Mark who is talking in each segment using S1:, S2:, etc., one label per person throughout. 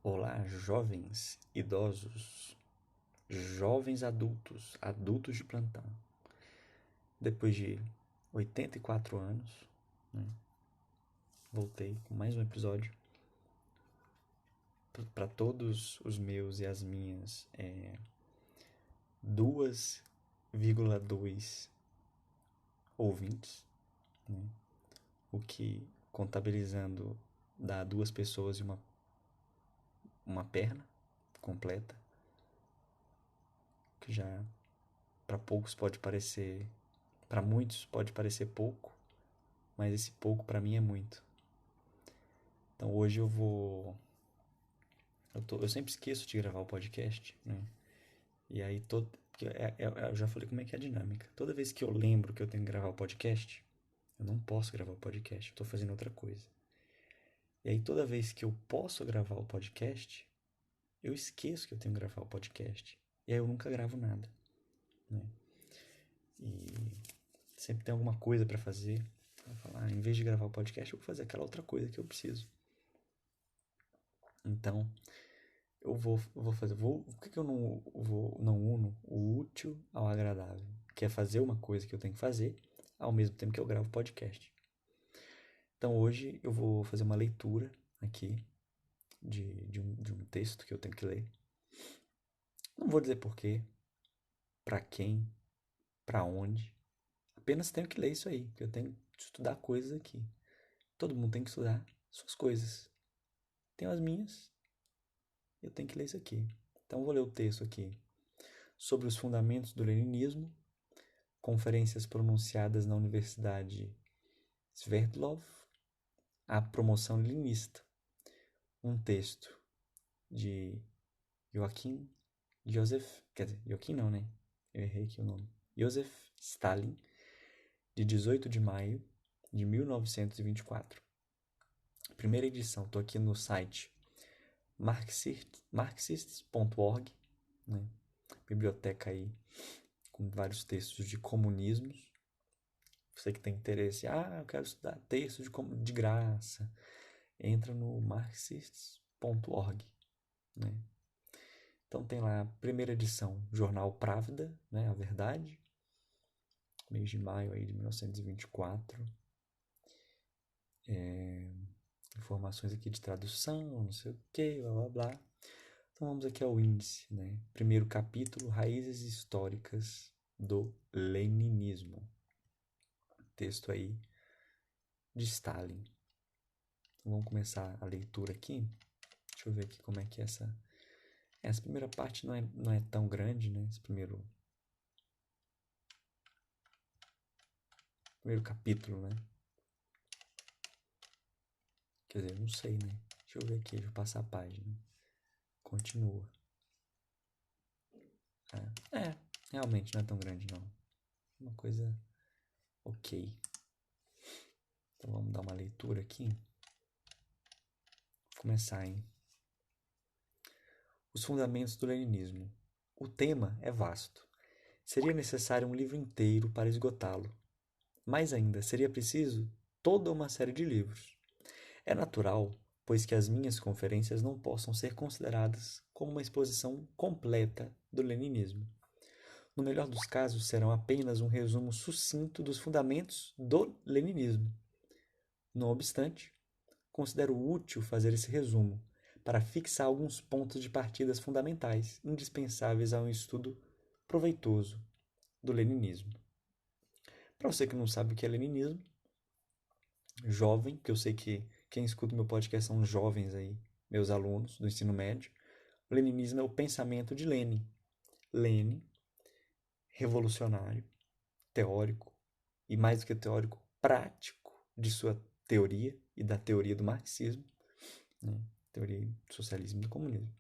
S1: Olá, jovens, idosos, jovens adultos, adultos de plantão. Depois de 84 anos, né, voltei com mais um episódio para todos os meus e as minhas 2,2 ouvintes, né, o que contabilizando dá duas pessoas e uma perna completa, que já para poucos pode parecer, para muitos pode parecer pouco, mas esse pouco para mim é muito. Então hoje eu sempre esqueço de gravar o podcast, né? E aí eu já falei como é que é a dinâmica. Toda vez que eu lembro que eu tenho que gravar o podcast, eu não posso gravar o podcast, eu tô fazendo outra coisa. E aí toda vez que eu posso gravar o podcast, eu esqueço que eu tenho que gravar o podcast. E aí eu nunca gravo nada, né? E sempre tem alguma coisa para fazer. Eu falo, em vez de gravar o podcast, eu vou fazer aquela outra coisa que eu preciso. Então, eu vou fazer. Por que eu não uno o útil ao agradável? Que é fazer uma coisa que eu tenho que fazer ao mesmo tempo que eu gravo podcast. Então hoje eu vou fazer uma leitura aqui de um texto que eu tenho que ler. Não vou dizer porquê, para quem, para onde. Apenas tenho que ler isso aí, que eu tenho que estudar coisas aqui. Todo mundo tem que estudar suas coisas. Tenho as minhas, eu tenho que ler isso aqui. Então eu vou ler o texto aqui sobre os fundamentos do leninismo, conferências pronunciadas na Universidade Sverdlov, a promoção leninista. Um texto de Joachim Joseph, quer dizer, Joachim não, né? Eu errei aqui o nome. Joseph Stalin, de 18 de maio de 1924. Primeira edição, estou aqui no site marxists.org, né? Biblioteca aí com vários textos de comunismos. Você que tem interesse, eu quero estudar textos de graça, entra no marxists.org, né? Então tem lá a primeira edição, Jornal Pravda, né, a verdade, mês de maio aí de 1924. Informações aqui de tradução, não sei o que, blá blá blá. Então vamos aqui ao índice, né? Primeiro capítulo, Raízes Históricas do Leninismo. Texto aí de Stalin. Então, vamos começar a leitura aqui. Deixa eu ver aqui como é que é essa primeira parte não é tão grande, né? Esse primeiro capítulo, né? Quer dizer, não sei, né? Deixa eu ver aqui, deixa eu passar a página. Continua. Realmente não é tão grande, não. Uma coisa ok. Então vamos dar uma leitura aqui. Vou começar, hein? Os fundamentos do leninismo. O tema é vasto. Seria necessário um livro inteiro para esgotá-lo. Mais ainda, seria preciso toda uma série de livros. É natural, pois que as minhas conferências não possam ser consideradas como uma exposição completa do leninismo. No melhor dos casos, serão apenas um resumo sucinto dos fundamentos do leninismo. Não obstante, considero útil fazer esse resumo para fixar alguns pontos de partidas fundamentais indispensáveis a um estudo proveitoso do leninismo. Para você que não sabe o que é leninismo, jovem, que eu sei que quem escuta o meu podcast são jovens aí, meus alunos do ensino médio, o leninismo é o pensamento de Lenin. Lenin, revolucionário, teórico, e mais do que teórico, prático de sua teoria e da teoria do marxismo, né? Teoria do socialismo e do comunismo.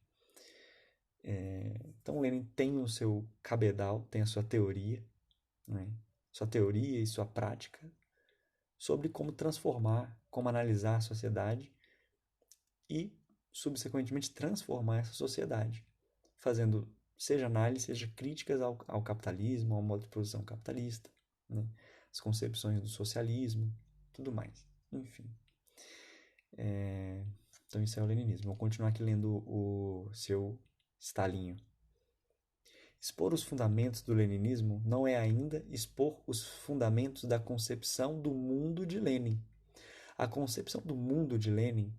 S1: Então Lenin tem o seu cabedal, tem a sua teoria, né? Sua teoria e sua prática sobre como transformar, como analisar a sociedade e, subsequentemente, transformar essa sociedade, fazendo seja análise, seja críticas ao capitalismo, ao modo de produção capitalista, né? As concepções do socialismo, tudo mais. Enfim. Então isso é o leninismo. Vou continuar aqui lendo o seu estalinho. Expor os fundamentos do leninismo não é ainda expor os fundamentos da concepção do mundo de Lenin. A concepção do mundo de Lenin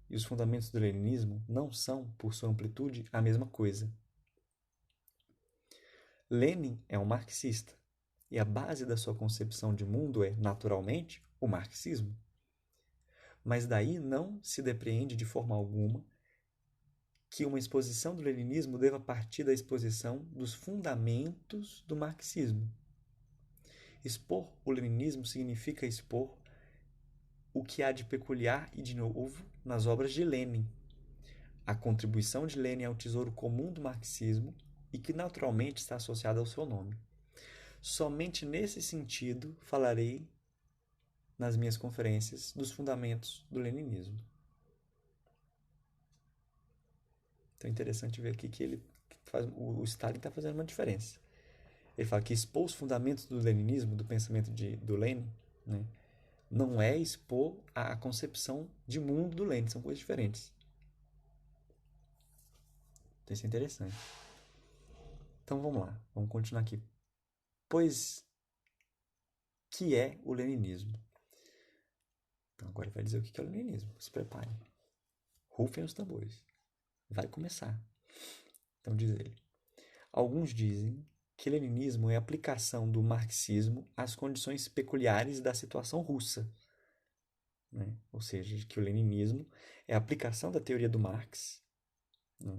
S1: e os fundamentos do leninismo não são, por sua amplitude, a mesma coisa. Lenin é um marxista, e a base da sua concepção de mundo é, naturalmente, o marxismo. Mas daí não se depreende de forma alguma que uma exposição do leninismo deva partir da exposição dos fundamentos do marxismo. Expor o leninismo significa expor o que há de peculiar e de novo nas obras de Lenin, a contribuição de Lenin ao tesouro comum do marxismo e que naturalmente está associada ao seu nome. Somente nesse sentido falarei nas minhas conferências dos fundamentos do leninismo. Então é interessante ver aqui que o Stalin está fazendo uma diferença. Ele fala que expor os fundamentos do leninismo, do pensamento do Lenin, né, não é expor a concepção de mundo do Lenin, são coisas diferentes. Então isso é interessante. Então vamos lá, vamos continuar aqui. Pois que é o leninismo? Então agora ele vai dizer o que é o leninismo. Se preparem. Rufem os tambores. Vai começar. Então diz ele. Alguns dizem que leninismo é a aplicação do marxismo às condições peculiares da situação russa. Né? Ou seja, que o leninismo é a aplicação da teoria do Marx, né,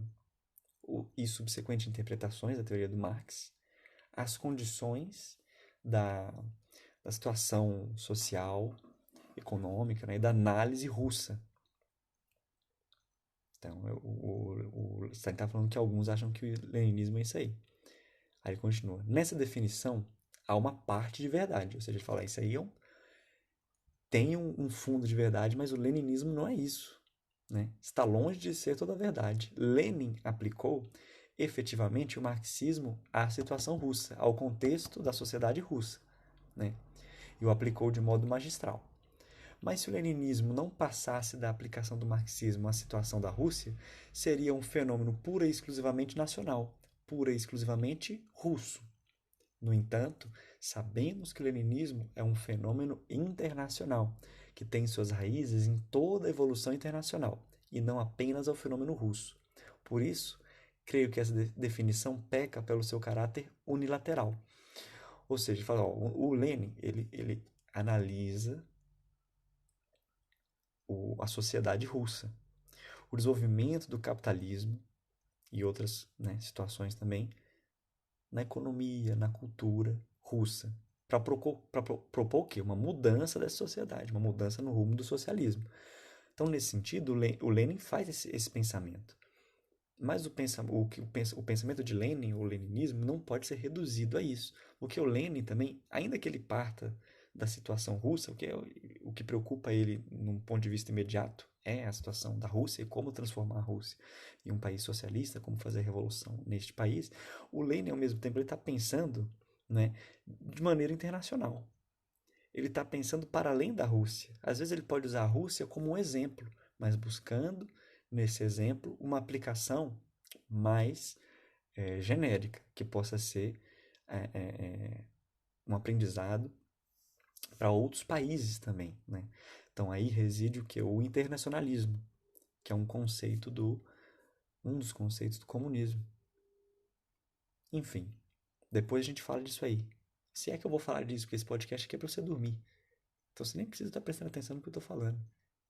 S1: e subsequentes interpretações da teoria do Marx às condições da situação social, econômica, né, e da análise russa. Então, o Stalin está falando que alguns acham que o leninismo é isso aí. Aí ele continua. Nessa definição, há uma parte de verdade. Ou seja, ele fala, isso aí tem um fundo de verdade, mas o leninismo não é isso. Né? Está longe de ser toda a verdade. Lenin aplicou efetivamente o marxismo à situação russa, ao contexto da sociedade russa. Né? E o aplicou de modo magistral. Mas se o leninismo não passasse da aplicação do marxismo à situação da Rússia, seria um fenômeno pura e exclusivamente nacional, pura e exclusivamente russo. No entanto, sabemos que o leninismo é um fenômeno internacional, que tem suas raízes em toda a evolução internacional, e não apenas ao fenômeno russo. Por isso, creio que essa definição peca pelo seu caráter unilateral. Ou seja, fala, ó, o Lenin ele analisa a sociedade russa, o desenvolvimento do capitalismo e outras, né, situações também na economia, na cultura russa, para propor o quê? Uma mudança dessa sociedade, uma mudança no rumo do socialismo. Então, nesse sentido, o Lenin faz esse pensamento. Mas o pensamento de Lenin, o leninismo, não pode ser reduzido a isso. Porque o Lenin também, ainda que ele parta da situação russa, o que preocupa ele num ponto de vista imediato é a situação da Rússia e como transformar a Rússia em um país socialista, como fazer a revolução neste país. O Lenin, ao mesmo tempo, ele está pensando, né, de maneira internacional. Ele está pensando para além da Rússia. Às vezes ele pode usar a Rússia como um exemplo, mas buscando, nesse exemplo, uma aplicação mais genérica, que possa ser um aprendizado para outros países também. Né? Então aí reside o que? O internacionalismo, que é um dos conceitos do comunismo. Enfim, depois a gente fala disso aí. Se é que eu vou falar disso, porque esse podcast aqui é para você dormir. Então você nem precisa estar prestando atenção no que eu estou falando.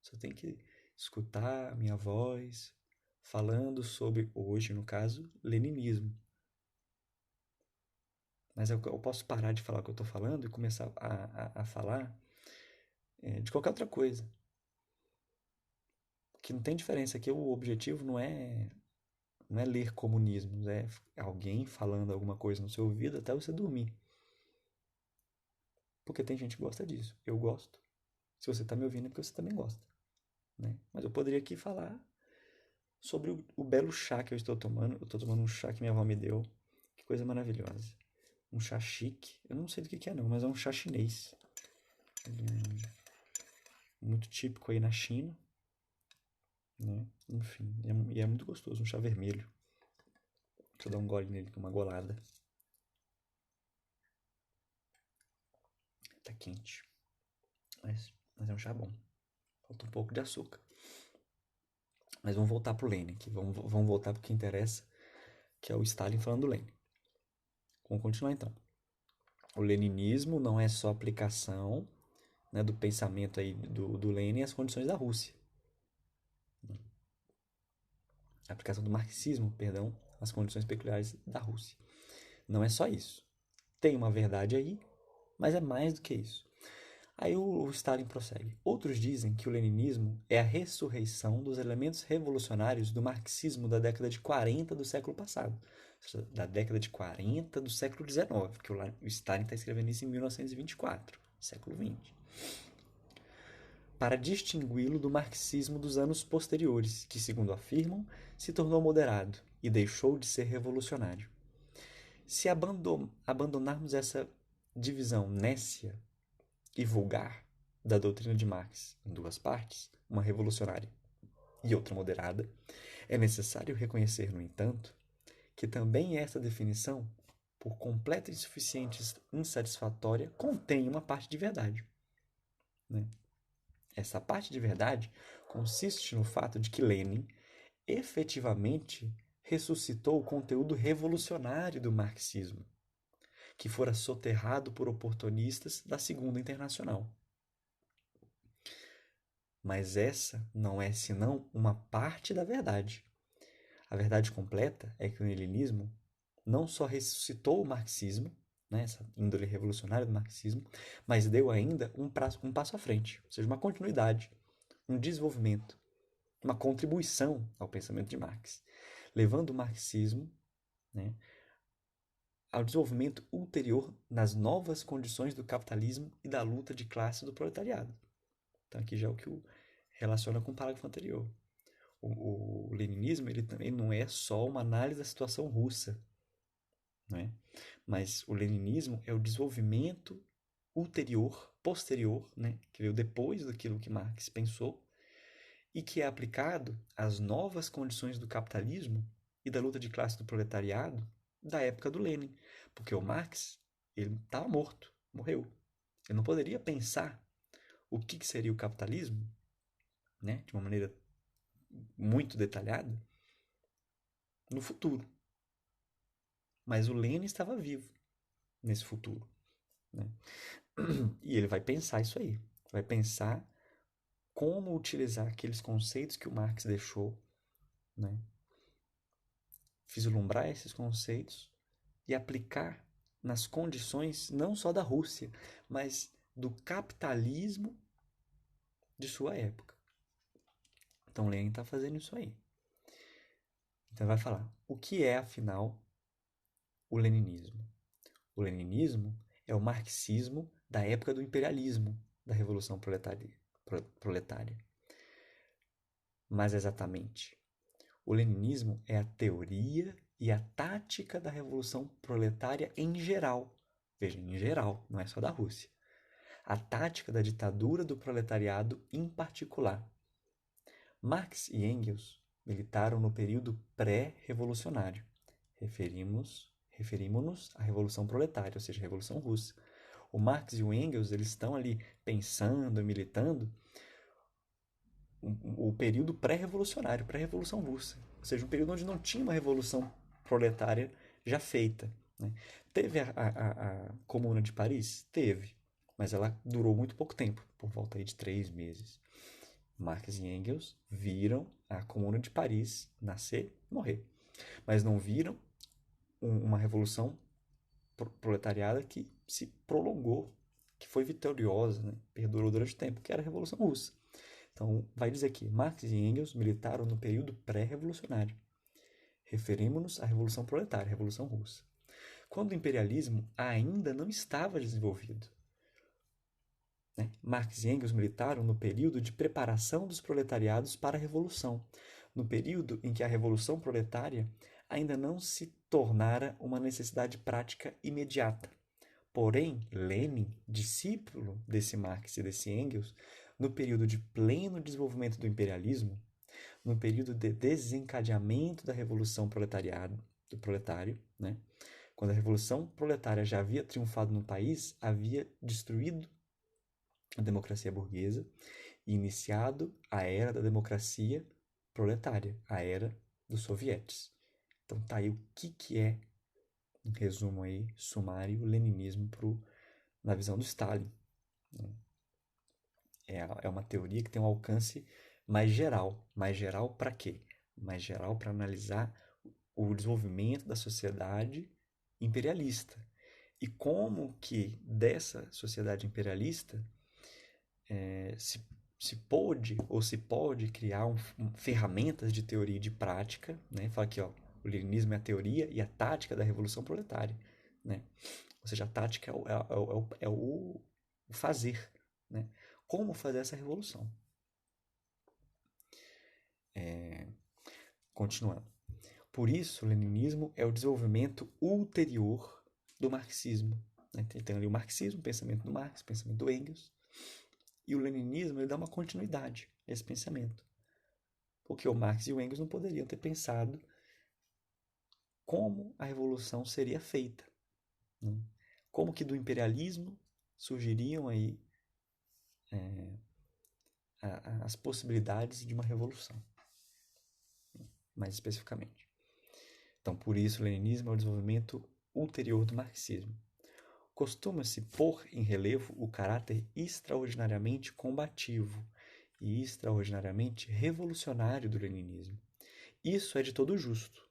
S1: Só tem que escutar a minha voz falando sobre, hoje no caso, leninismo. Mas eu posso parar de falar o que eu estou falando e começar a falar de qualquer outra coisa. Que não tem diferença aqui, o objetivo não é ler comunismo, é alguém falando alguma coisa no seu ouvido até você dormir. Porque tem gente que gosta disso. Eu gosto. Se você está me ouvindo é porque você também gosta. Né? Mas eu poderia aqui falar sobre o belo chá que eu estou tomando. Eu estou tomando um chá que minha avó me deu. Que coisa maravilhosa. Um chá chique. Eu não sei do que é não, mas é um chá chinês. Muito típico aí na China. né? Enfim, e é muito gostoso, um chá vermelho. Deixa eu dar um gole nele, uma golada. Tá quente. Mas é um chá bom. Falta um pouco de açúcar. Mas vamos voltar pro Lenin aqui. Vamos voltar pro que interessa, que é o Stalin falando do Lenin. Vamos continuar então. O leninismo não é só aplicação, né, do pensamento aí do Lenin às condições da Rússia. A aplicação do marxismo, perdão, às condições peculiares da Rússia. Não é só isso. Tem uma verdade aí, mas é mais do que isso. Aí o Stalin prossegue. Outros dizem que o leninismo é a ressurreição dos elementos revolucionários do marxismo da década de 40 do século passado. Da década de 40 do século XIX, porque o Stalin está escrevendo isso em 1924, século XX. Para distingui-lo do marxismo dos anos posteriores, que, segundo afirmam, se tornou moderado e deixou de ser revolucionário. Se abandonarmos essa divisão nécia e vulgar da doutrina de Marx em duas partes, uma revolucionária e outra moderada, é necessário reconhecer, no entanto, que também essa definição, por completa insuficiente e insatisfatória, contém uma parte de verdade. Né? Essa parte de verdade consiste no fato de que Lenin efetivamente ressuscitou o conteúdo revolucionário do marxismo, que fora soterrado por oportunistas da Segunda Internacional. Mas essa não é senão uma parte da verdade. A verdade completa é que o leninismo não só ressuscitou o marxismo, né, essa índole revolucionária do marxismo, mas deu ainda um passo à frente, ou seja, uma continuidade, um desenvolvimento, uma contribuição ao pensamento de Marx, levando o marxismo, né, ao desenvolvimento ulterior nas novas condições do capitalismo e da luta de classe do proletariado. Então aqui já é o que relaciona com o parágrafo anterior. O leninismo ele também não é só uma análise da situação russa, né? Mas o leninismo é o desenvolvimento ulterior, posterior, né? Que veio depois daquilo que Marx pensou e que é aplicado às novas condições do capitalismo e da luta de classe do proletariado da época do Lenin. Porque o Marx ele estava morto, morreu. Ele não poderia pensar o que seria o capitalismo, né? De uma maneira muito detalhada no futuro. Mas o Lenin estava vivo nesse futuro. Né? E ele vai pensar isso aí. Vai pensar como utilizar aqueles conceitos que o Marx deixou, né? Vislumbrar esses conceitos e aplicar nas condições não só da Rússia, mas do capitalismo de sua época. Então Lenin está fazendo isso aí. Então vai falar, o que é afinal o leninismo? O leninismo é o marxismo da época do imperialismo, da Revolução Proletária. Mais exatamente, o leninismo é a teoria e a tática da Revolução Proletária em geral. Veja, em geral, não é só da Rússia. A tática da ditadura do proletariado em particular. Marx e Engels militaram no período pré-revolucionário. Referimos-nos à Revolução Proletária, ou seja, a Revolução Russa. O Marx e o Engels eles estão ali pensando, militando o período pré-revolucionário, pré-revolução russa. Ou seja, um período onde não tinha uma revolução proletária já feita. Né? Teve a Comuna de Paris? Teve. Mas ela durou muito pouco tempo, por volta aí de 3 meses. Marx e Engels viram a Comuna de Paris nascer e morrer. Mas não viram uma revolução proletariada que se prolongou, que foi vitoriosa, né? Perdurou durante o tempo, que era a Revolução Russa. Então, vai dizer aqui, Marx e Engels militaram no período pré-revolucionário. Referimos-nos à Revolução Proletária, a Revolução Russa, quando o imperialismo ainda não estava desenvolvido. Né? Marx e Engels militaram no período de preparação dos proletariados para a Revolução, no período em que a Revolução Proletária ainda não se tornara uma necessidade prática imediata. Porém, Lenin, discípulo desse Marx e desse Engels, no período de pleno desenvolvimento do imperialismo, no período de desencadeamento da Revolução do Proletário, né? Quando a Revolução Proletária já havia triunfado no país, havia destruído a democracia burguesa e iniciado a era da democracia proletária, a era dos sovietes. Então tá aí o que é, um resumo aí, sumário, o leninismo na visão do Stalin. É uma teoria que tem um alcance mais geral. Mais geral para quê? Mais geral para analisar o desenvolvimento da sociedade imperialista. E como que dessa sociedade imperialista se pode criar ferramentas de teoria e de prática, né? Fala aqui, ó, o leninismo é a teoria e a tática da Revolução Proletária, né? Ou seja, a tática é o fazer, né? Como fazer essa revolução. Continuando. Por isso, o leninismo é o desenvolvimento ulterior do marxismo. Né? Tem ali o marxismo, o pensamento do Marx, o pensamento do Engels, e o leninismo ele dá uma continuidade a esse pensamento. Porque o Marx e o Engels não poderiam ter pensado como a revolução seria feita. Né? Como que do imperialismo surgiriam aí as possibilidades de uma revolução, mais especificamente. Então, por isso, o leninismo é o desenvolvimento ulterior do marxismo. Costuma-se pôr em relevo o caráter extraordinariamente combativo e extraordinariamente revolucionário do leninismo. Isso é de todo justo,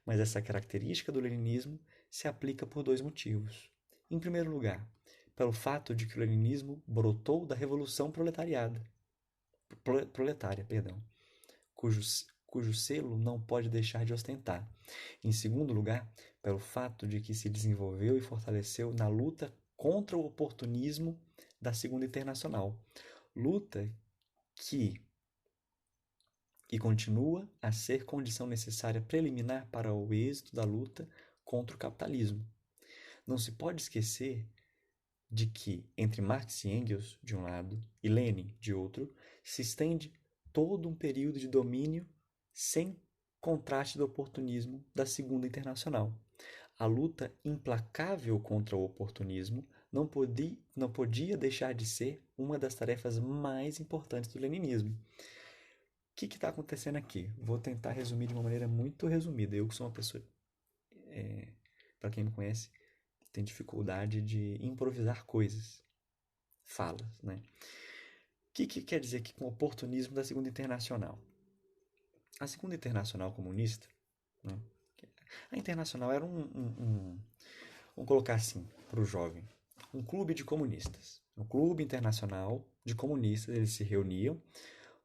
S1: mas essa característica do leninismo se aplica por dois motivos. Em primeiro lugar, pelo fato de que o leninismo brotou da Revolução Proletária, cujo selo não pode deixar de ostentar. Em segundo lugar, pelo fato de que se desenvolveu e fortaleceu na luta contra o oportunismo da Segunda Internacional. Luta que continua a ser condição necessária preliminar para o êxito da luta contra o capitalismo. Não se pode esquecer de que, entre Marx e Engels, de um lado, e Lenin, de outro, se estende todo um período de domínio sem contraste do oportunismo da Segunda Internacional. A luta implacável contra o oportunismo não podia deixar de ser uma das tarefas mais importantes do leninismo. O que está acontecendo aqui? Vou tentar resumir de uma maneira muito resumida. Eu que sou uma pessoa, para quem me conhece, tem dificuldade de improvisar coisas, falas, né? O que quer dizer aqui com o oportunismo da Segunda Internacional? A Segunda Internacional Comunista, né? A Internacional era vamos colocar assim, para o jovem, um clube de comunistas. Um clube internacional de comunistas, eles se reuniam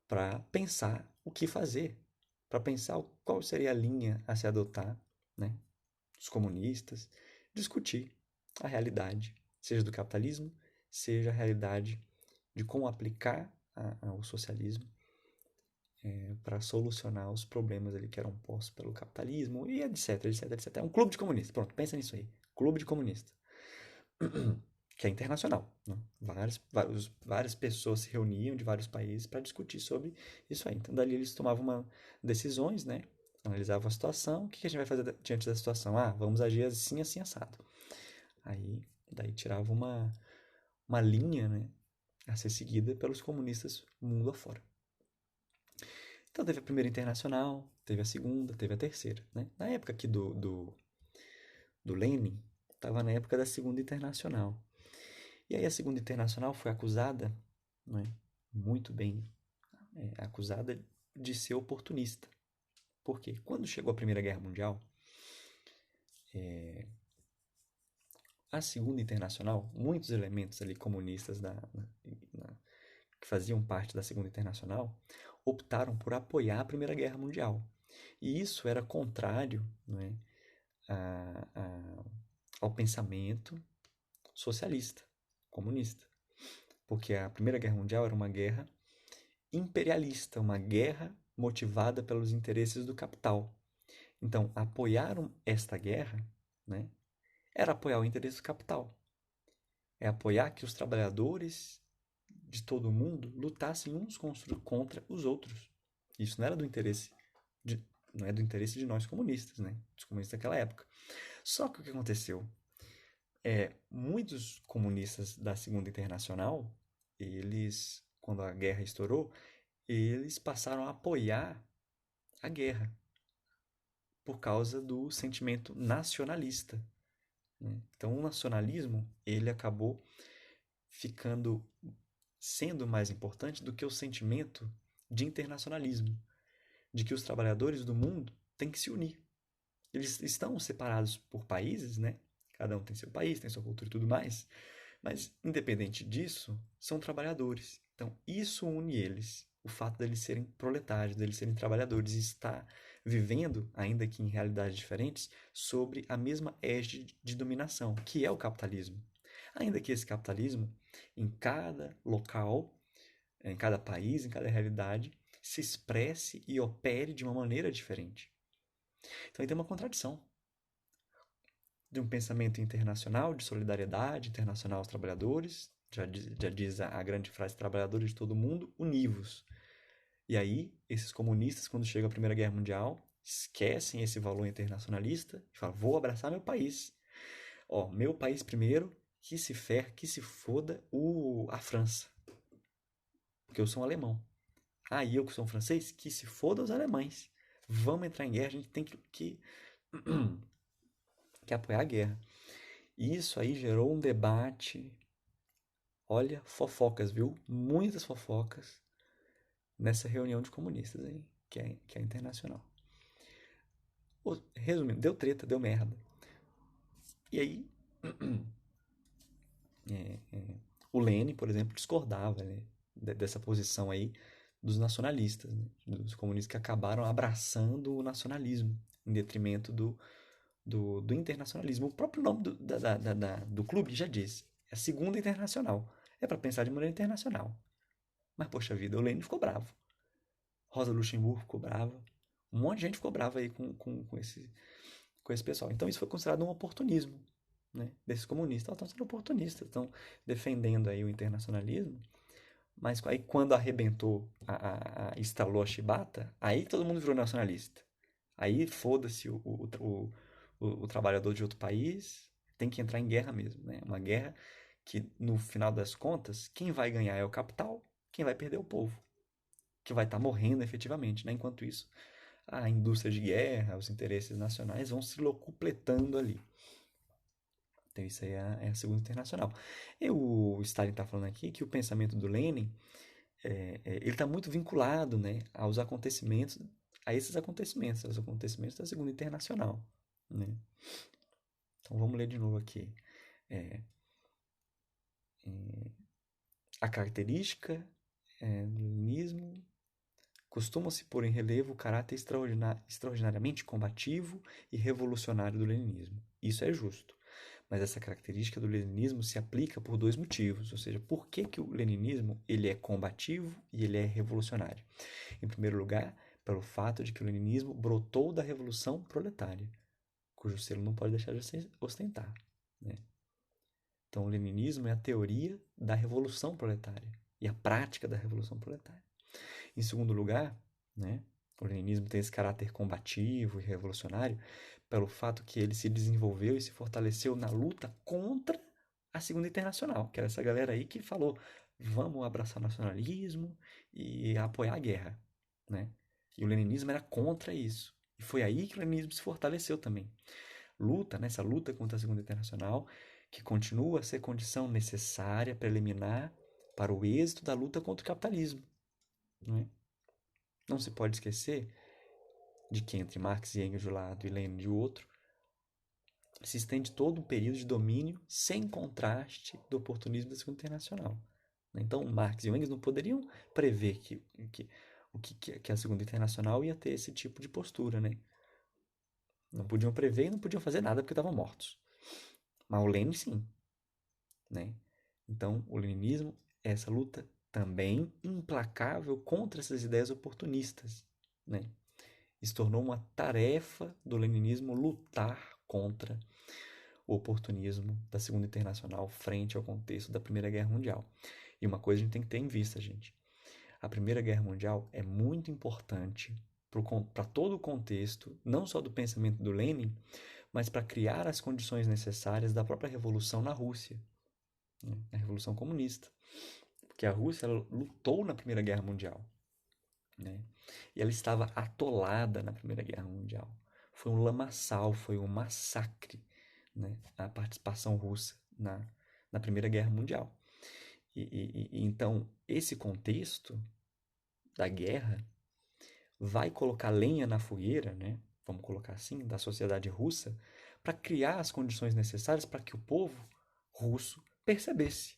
S1: para pensar o que fazer, para pensar qual seria a linha a se adotar, né? Os comunistas, discutir a realidade, seja do capitalismo, seja a realidade de como aplicar o socialismo para solucionar os problemas ali que eram postos pelo capitalismo e etc, etc, etc. É um clube de comunistas. Pronto, pensa nisso aí. Clube de comunistas. Que é internacional. Né? Várias pessoas se reuniam de vários países para discutir sobre isso aí. Então, dali eles tomavam decisões, né? Analisavam a situação. O que a gente vai fazer diante da situação? Vamos agir assim, assim, assado. Daí tirava uma linha, né, a ser seguida pelos comunistas mundo afora. Então teve a primeira internacional, teve a segunda, teve a terceira. Né? Na época aqui do Lenin, estava na época da segunda internacional. E aí a segunda internacional foi acusada, né, muito bem acusada de ser oportunista. Por quê? Quando chegou a Primeira Guerra Mundial, a Segunda Internacional, muitos elementos ali comunistas que faziam parte da Segunda Internacional optaram por apoiar a Primeira Guerra Mundial. E isso era contrário, né, ao pensamento socialista, comunista. Porque a Primeira Guerra Mundial era uma guerra imperialista, uma guerra motivada pelos interesses do capital. Então, apoiar esta guerra, né, era apoiar o interesse do capital. É apoiar que os trabalhadores de todo o mundo lutassem uns contra os outros. Isso não era do interesse de, não é do interesse de nós comunistas, né? Dos comunistas daquela época. Só que o que aconteceu? Muitos comunistas da Segunda Internacional, eles, quando a guerra estourou, eles passaram a apoiar a guerra por causa do sentimento nacionalista, né? Então, o nacionalismo, ele acabou ficando sendo mais importante do que o sentimento de internacionalismo, de que os trabalhadores do mundo têm que se unir. Eles estão separados por países, né? Cada um tem seu país, tem sua cultura e tudo mais, mas independente disso, são trabalhadores. Então, isso une eles. O fato deles serem proletários, deles serem trabalhadores e estar vivendo, ainda que em realidades diferentes, sobre a mesma égide de dominação, que é o capitalismo. Ainda que esse capitalismo, em cada local, em cada país, em cada realidade, se expresse e opere de uma maneira diferente. Então, aí tem uma contradição de um pensamento internacional, de solidariedade internacional aos trabalhadores, já diz a grande frase, trabalhadores de todo mundo, univos. E aí, esses comunistas, quando chega a Primeira Guerra Mundial, esquecem esse valor internacionalista e falam, vou abraçar meu país. Ó, meu país primeiro, que se ferre, que se foda a França. Porque eu sou um alemão. Ah, e eu que sou um francês, que se foda os alemães. Vamos entrar em guerra, a gente tem que apoiar a guerra. E isso aí gerou um debate. Olha, fofocas, viu? Muitas fofocas nessa reunião de comunistas aí, que é internacional. Resumindo, deu treta, deu merda. E aí, o Lenin, por exemplo, discordava, né, dessa posição aí dos nacionalistas, né, dos comunistas que acabaram abraçando o nacionalismo em detrimento do internacionalismo. O próprio nome do clube já diz, é a Segunda Internacional. É para pensar de maneira internacional. Mas, poxa vida, o Lenin ficou bravo. Rosa Luxemburgo ficou brava. Um monte de gente ficou brava aí com esse pessoal. Então, isso foi considerado um oportunismo, né, desses comunistas. Eles estão sendo oportunistas, estão defendendo aí o internacionalismo. Mas aí, quando arrebentou, instalou a chibata, aí todo mundo virou nacionalista. Aí, foda-se o trabalhador de outro país, tem que entrar em guerra mesmo, né? Uma guerra que, no final das contas, quem vai ganhar é o capital, quem vai perder é o povo, que vai estar morrendo efetivamente, né? Enquanto isso, a indústria de guerra, os interesses nacionais vão se locupletando ali. Então isso aí é a Segunda Internacional. E o Stalin está falando aqui que o pensamento do Lenin, ele está muito vinculado, né, aos acontecimentos, a esses acontecimentos, aos acontecimentos da Segunda Internacional, né? Então vamos ler de novo aqui. É, a característica do leninismo costuma-se pôr em relevo o caráter extraordinariamente combativo e revolucionário do leninismo. Isso é justo. Mas essa característica do leninismo se aplica por dois motivos, ou seja, por que o leninismo ele é combativo e ele é revolucionário? Em primeiro lugar, pelo fato de que o leninismo brotou da revolução proletária, cujo selo não pode deixar de ostentar, né? Então, o leninismo é a teoria da revolução proletária e a prática da revolução proletária. Em segundo lugar, né, o leninismo tem esse caráter combativo e revolucionário pelo fato que ele se desenvolveu e se fortaleceu na luta contra a Segunda Internacional, que era essa galera aí que falou, vamos abraçar o nacionalismo e apoiar a guerra, né? E o leninismo era contra isso. E foi aí que o leninismo se fortaleceu também. Essa luta contra a Segunda Internacional, que continua a ser condição necessária, preliminar, para o êxito da luta contra o capitalismo, né? Não se pode esquecer de que entre Marx e Engels de um lado e Lenin de outro, se estende todo um período de domínio sem contraste do oportunismo da Segunda Internacional. Então, Marx e Engels não poderiam prever que a Segunda Internacional ia ter esse tipo de postura, né? Não podiam prever e não podiam fazer nada porque estavam mortos. Mas o Lenin, sim, né? Então, o leninismo é essa luta também implacável contra essas ideias oportunistas, né? Se tornou uma tarefa do leninismo lutar contra o oportunismo da Segunda Internacional frente ao contexto da Primeira Guerra Mundial. E uma coisa a gente tem que ter em vista, gente. A Primeira Guerra Mundial é muito importante para todo o contexto, não só do pensamento do Lenin, mas para criar as condições necessárias da própria revolução na Rússia, né? A Revolução Comunista. Porque a Rússia ela lutou na Primeira Guerra Mundial, né? E ela estava atolada na Primeira Guerra Mundial. Foi um lamaçal, foi um massacre, né? A participação russa na Primeira Guerra Mundial. Então, esse contexto da guerra vai colocar lenha na fogueira, né? Vamos colocar assim, da sociedade russa, para criar as condições necessárias para que o povo russo percebesse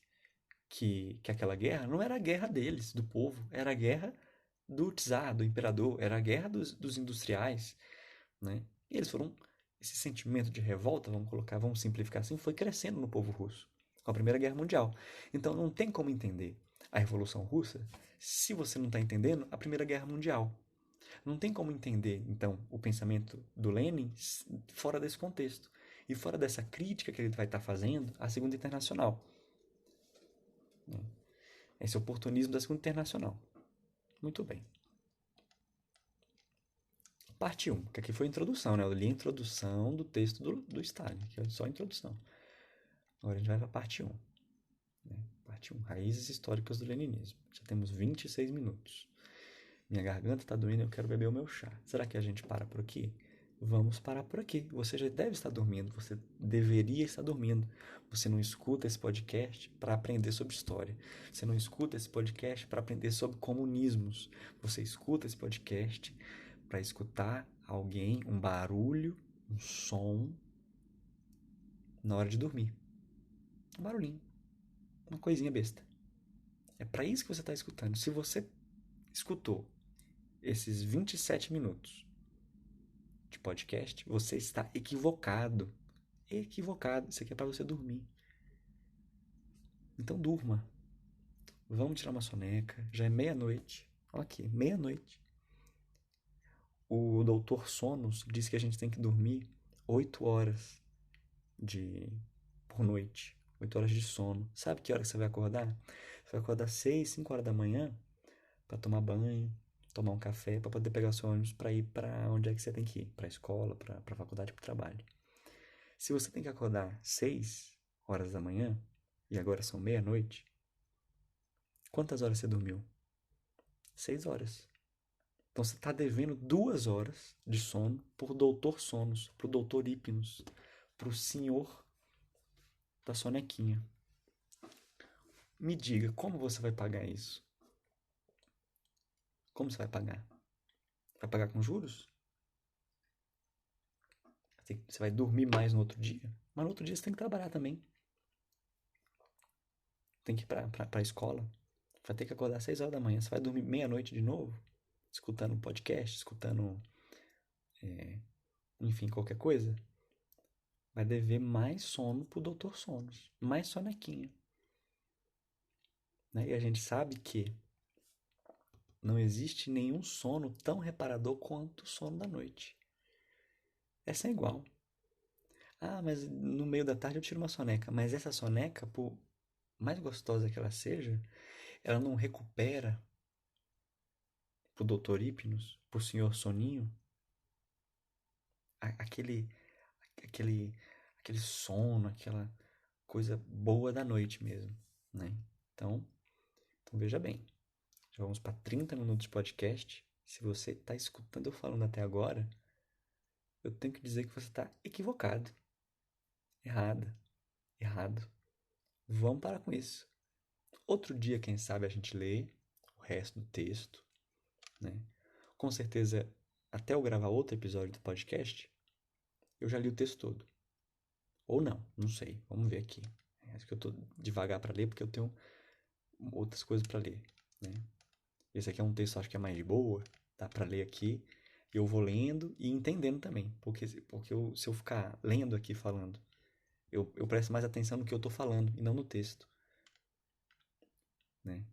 S1: que aquela guerra não era a guerra deles, do povo, era a guerra do czar, do imperador, era a guerra dos industriais, né? E eles foram, esse sentimento de revolta, vamos colocar, vamos simplificar assim, foi crescendo no povo russo com a Primeira Guerra Mundial. Então não tem como entender a Revolução Russa se você não está entendendo a Primeira Guerra Mundial. Não tem como entender, então, o pensamento do Lenin fora desse contexto e fora dessa crítica que ele vai estar fazendo à Segunda Internacional. Esse oportunismo da Segunda Internacional. Muito bem. Parte 1, que aqui foi a introdução, né? Eu li a introdução do texto do Stalin, que é só a introdução. Agora a gente vai para a parte 1. Né? Parte 1, raízes históricas do leninismo. Já temos 26 minutos. Minha garganta está doendo e eu quero beber o meu chá. Será que a gente para por aqui? Vamos parar por aqui. Você já deve estar dormindo, você deveria estar dormindo. Você não escuta esse podcast para aprender sobre história. Você não escuta esse podcast para aprender sobre comunismos. Você escuta esse podcast para escutar alguém, um barulho, um som na hora de dormir. Um barulhinho, uma coisinha besta. É para isso que você está escutando. Se você escutou esses 27 minutos de podcast, você está equivocado. Equivocado. Isso aqui é para você dormir. Então durma. Vamos tirar uma soneca. Já é meia-noite. Olha aqui, meia-noite. O doutor Sonos diz que a gente tem que dormir 8 horas por noite. 8 horas de sono. Sabe que hora que você vai acordar? Você vai acordar 6, 5 horas da manhã para tomar banho, tomar um café, para poder pegar o seu ônibus para ir para onde é que você tem que ir. Para a escola, para a faculdade, para o trabalho. Se você tem que acordar 6 horas da manhã, e agora são meia-noite, quantas horas você dormiu? 6 horas. Então você está devendo 2 horas de sono por doutor Sonos, pro doutor Hipnos, pro senhor da sonequinha. Me diga, como você vai pagar isso? Como você vai pagar? Vai pagar com juros? Você vai dormir mais no outro dia? Mas no outro dia você tem que trabalhar também. Tem que ir para a escola. Vai ter que acordar às 6 horas da manhã. Você vai dormir meia-noite de novo? Escutando um podcast, escutando, enfim, qualquer coisa? Vai dever mais sono pro doutor Sonos. Mais sonequinha. Né? E a gente sabe que não existe nenhum sono tão reparador quanto o sono da noite. Essa é igual. Ah, mas no meio da tarde eu tiro uma soneca. Mas essa soneca, por mais gostosa que ela seja, ela não recupera pro doutor Hipnos, pro senhor Soninho, aquele, aquele, aquele sono, aquela coisa boa da noite mesmo, né? Então veja bem, já vamos para 30 minutos de podcast. Se você está escutando eu falando até agora, eu tenho que dizer que você está equivocado, errado. Vamos parar com isso. Outro dia, quem sabe, a gente lê o resto do texto, né? Com certeza, até eu gravar outro episódio do podcast, eu já li o texto todo. Ou não sei. Vamos ver aqui. Acho que eu tô devagar para ler porque eu tenho outras coisas para ler, né? Esse aqui é um texto, acho que é mais de boa, dá para ler aqui. E eu vou lendo e entendendo também, porque se eu ficar lendo aqui falando, eu presto mais atenção no que eu tô falando e não no texto, né?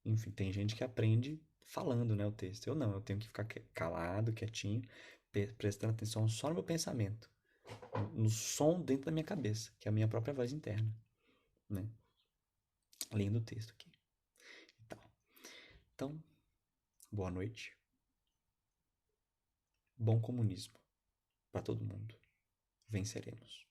S1: Enfim, tem gente que aprende falando, né, o texto. Eu não, eu tenho que ficar calado, quietinho, prestando atenção só no meu pensamento, no som dentro da minha cabeça, que é a minha própria voz interna, né? Lendo o texto aqui. Então, Então, boa noite. Bom comunismo para todo mundo. Venceremos.